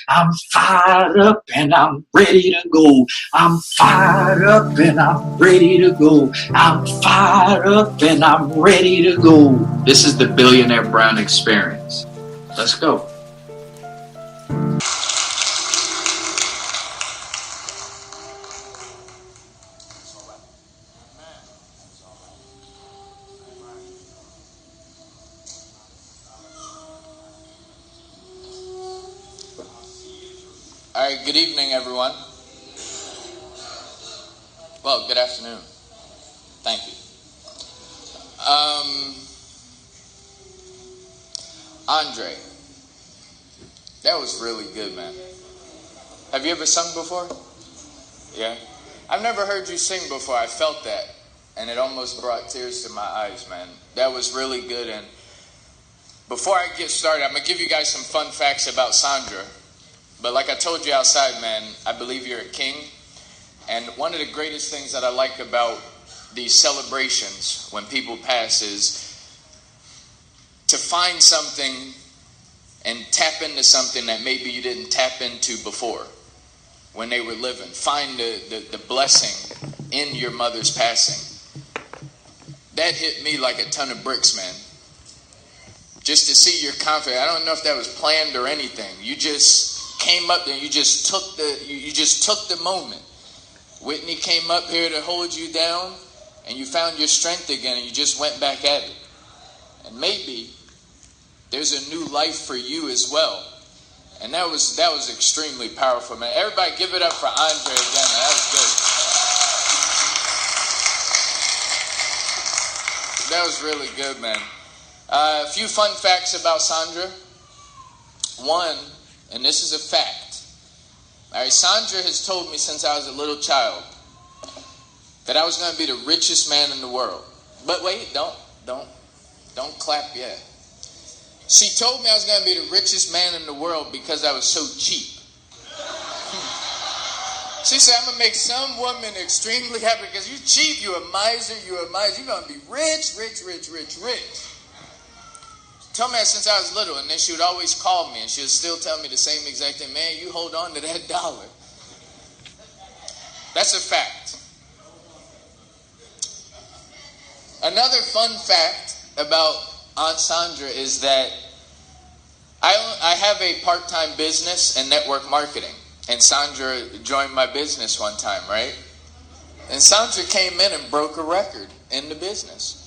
I'm fired up and I'm ready to go. I'm fired up and I'm ready to go. I'm fired up and I'm ready to go. This is the Billionaire Brown Experience. Let's go. All right, good evening, everyone. Well, good afternoon. Thank you. Andre, that was really good, man. Have you ever sung before? Yeah? I've never heard you sing before. I felt that, and it almost brought tears to my eyes, man. That was really good, and before I get started, I'm going to give you guys some fun facts about Sandra. But like I told you outside, man, I believe you're a king. And one of the greatest things that I like about these celebrations when people pass is to find something and tap into something that maybe you didn't tap into before when they were living. Find the blessing in your mother's passing. That hit me like a ton of bricks, man. Just to see your confidence. I don't know if that was planned or anything. You just came up there and you just took the moment. Whitney came up here to hold you down, and you found your strength again, and you just went back at it. And maybe there's a new life for you as well. And that was extremely powerful, man. Everybody give it up for Andre again, man. That was good. That was really good, man. A few fun facts about Sandra. One, and this is a fact. All right, Sandra has told me since I was a little child that I was going to be the richest man in the world. But wait, don't clap yet. She told me I was going to be the richest man in the world because I was so cheap. She said, I'm going to make some woman extremely happy because you cheap, you a miser, you're going to be rich. Told me that since I was little, and then she would always call me, and she would still tell me the same exact thing. Man, you hold on to that dollar. That's a fact. Another fun fact about Aunt Sandra is that I have a part-time business in network marketing, and Sandra joined my business one time, right? And Sandra came in and broke a record in the business.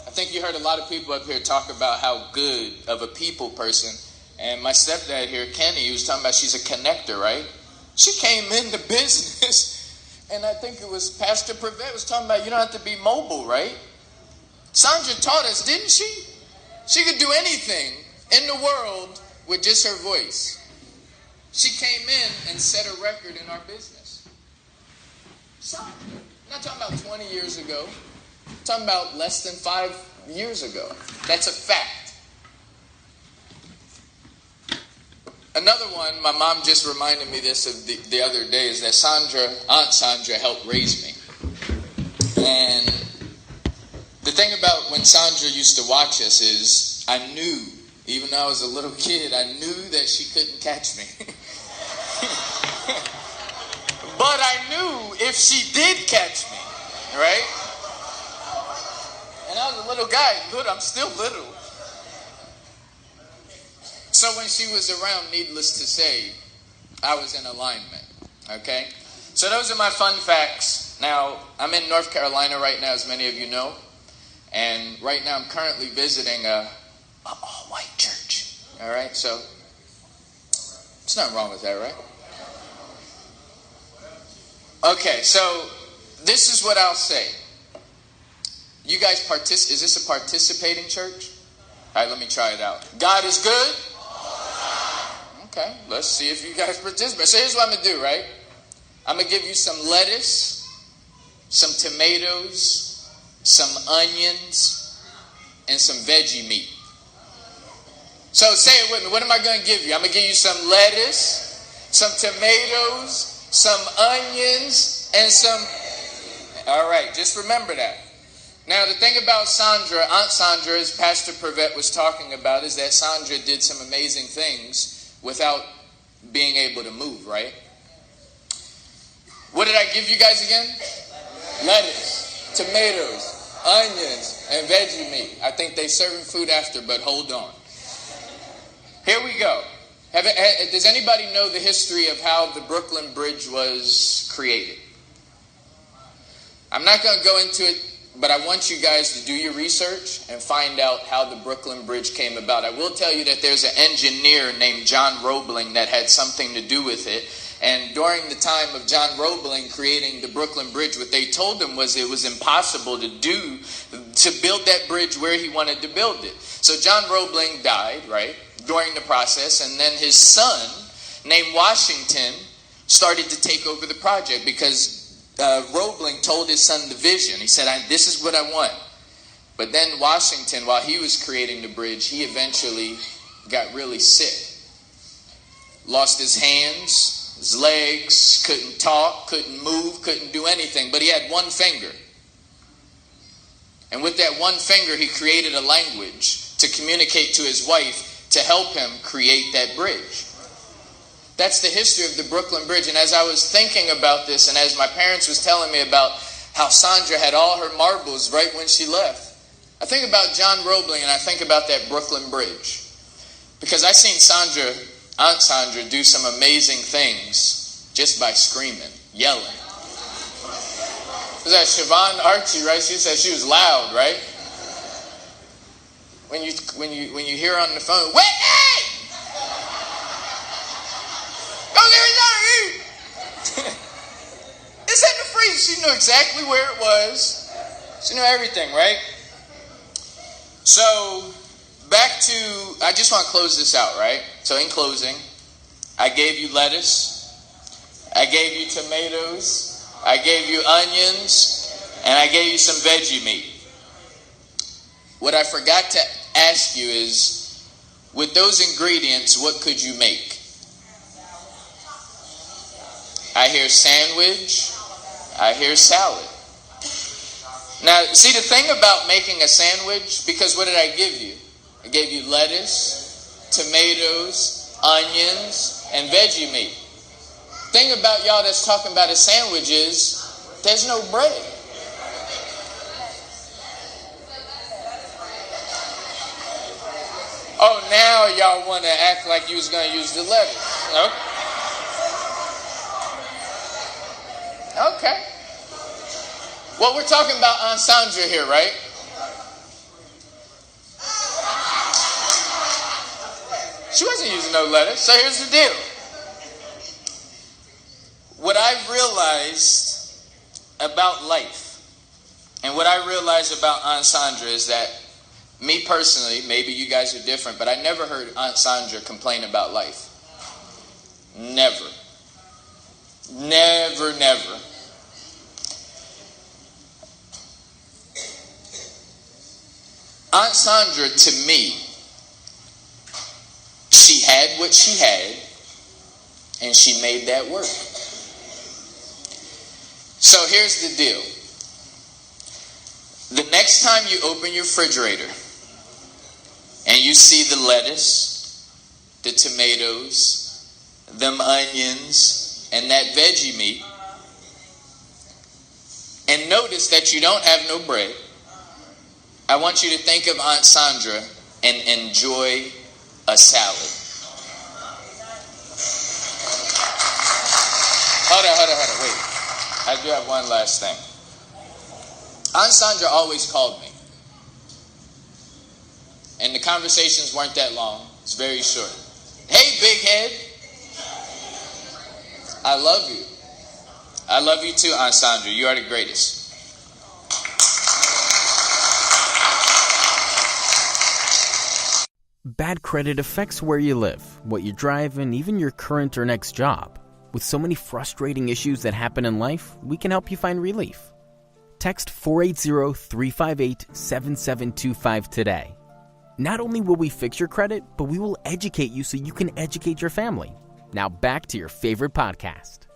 I think you heard a lot of people up here talk about how good of a people person. And my stepdad here, Kenny, he was talking about she's a connector, right? She came into business, and I think it was Pastor Prevet was talking about you don't have to be mobile, right? Sandra taught us, didn't she? She could do anything in the world with just her voice. She came in and set a record in our business. Sandra. I'm not talking about 20 years ago. I'm talking about less than 5 years ago. That's a fact. Another one, my mom just reminded me this of the other day, is that Aunt Sandra helped raise me. And the thing about when Sandra used to watch us is I knew, even though I was a little kid, I knew that she couldn't catch me. But I knew if she did catch me, right? And I was a little guy. I'm still little. So when she was around, needless to say, I was in alignment. Okay? So those are my fun facts. Now, I'm in North Carolina right now, as many of you know. And right now I'm currently visiting a all-white church. All right? So, there's nothing wrong with that, right? Okay, so this is what I'll say. You guys is this a participating church? All right, let me try it out. God is good? Okay, let's see if you guys participate. So here's what I'm going to do, right? I'm going to give you some lettuce, some tomatoes, some onions, and some veggie meat. So say it with me. What am I going to give you? I'm going to give you some lettuce, some tomatoes, some onions, and some... All right, just remember that. Now, the thing about Sandra, Aunt Sandra, as Pastor Prevet was talking about, is that Sandra did some amazing things without being able to move, right? What did I give you guys again? Lettuce, tomatoes, onions, and veggie meat. I think they serving food after, but hold on. Here we go. Does anybody know the history of how the Brooklyn Bridge was created? I'm not going to go into it, but I want you guys to do your research and find out how the Brooklyn Bridge came about. I will tell you that there's an engineer named John Roebling that had something to do with it. And during the time of John Roebling creating the Brooklyn Bridge, what they told him was it was impossible to build that bridge where he wanted to build it. So John Roebling died, right, during the process, and then his son, named Washington, started to take over the project because Roebling told his son the vision. He said, this is what I want. But then Washington, while he was creating the bridge, he eventually got really sick. Lost his hands, his legs, couldn't talk, couldn't move, couldn't do anything, but he had one finger. And with that one finger, he created a language to communicate to his wife to help him create that bridge. That's the history of the Brooklyn Bridge. And as I was thinking about this, and as my parents was telling me about how Sandra had all her marbles right when she left, I think about John Roebling and I think about that Brooklyn Bridge. Because I seen Aunt Sandra do some amazing things just by screaming, yelling. Was that Siobhan Archie, right? She said she was loud, right? When you hear her on the phone, Whitney! Go get me something to eat! It's in the freezer. She knew exactly where it was. She knew everything, right? So, I just want to close this out, right? So in closing, I gave you lettuce, I gave you tomatoes, I gave you onions, and I gave you some veggie meat. What I forgot to ask you is, with those ingredients, what could you make? I hear sandwich, I hear salad. Now, see the thing about making a sandwich, because what did I give you? I gave you lettuce, tomatoes, onions, and veggie meat. Thing about y'all that's talking about a sandwich is there's no bread. Oh, now y'all want to act like you was going to use the lettuce. Okay. Well, we're talking about Aunt Sandra here, right? She wasn't using no lettuce. So here's the deal. What I've realized about life and what I realized about Aunt Sandra is that me personally, maybe you guys are different, but I never heard Aunt Sandra complain about life. Never. Never, never. Aunt Sandra, to me, she had what she had, and she made that work. So here's the deal. The next time you open your refrigerator and you see the lettuce, the tomatoes, them onions, and that veggie meat, and notice that you don't have no bread, I want you to think of Aunt Sandra and enjoy a salad. Hold on, wait. I do have one last thing. Aunt Sandra always called me. And the conversations weren't that long. It's very short. Hey, big head. I love you. I love you too, Aunt Sandra. You are the greatest. Bad credit affects where you live, what you drive, and even your current or next job. With so many frustrating issues that happen in life, we can help you find relief. Text 480-358-7725 today. Not only will we fix your credit, but we will educate you so you can educate your family. Now back to your favorite podcast.